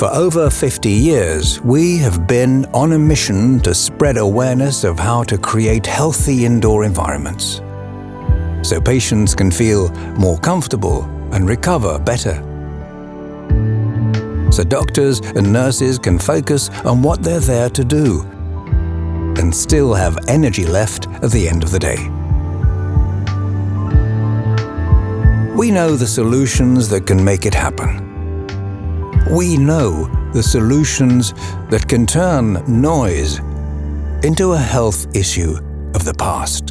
For over 50 years, we have been on a mission to spread awareness of how to create healthy indoor environments, so patients can feel more comfortable and recover better. So doctors and nurses can focus on what they're there to do and still have energy left at the end of the day. We know the solutions that can make it happen. We know the solutions that can turn noise into a health issue of the past.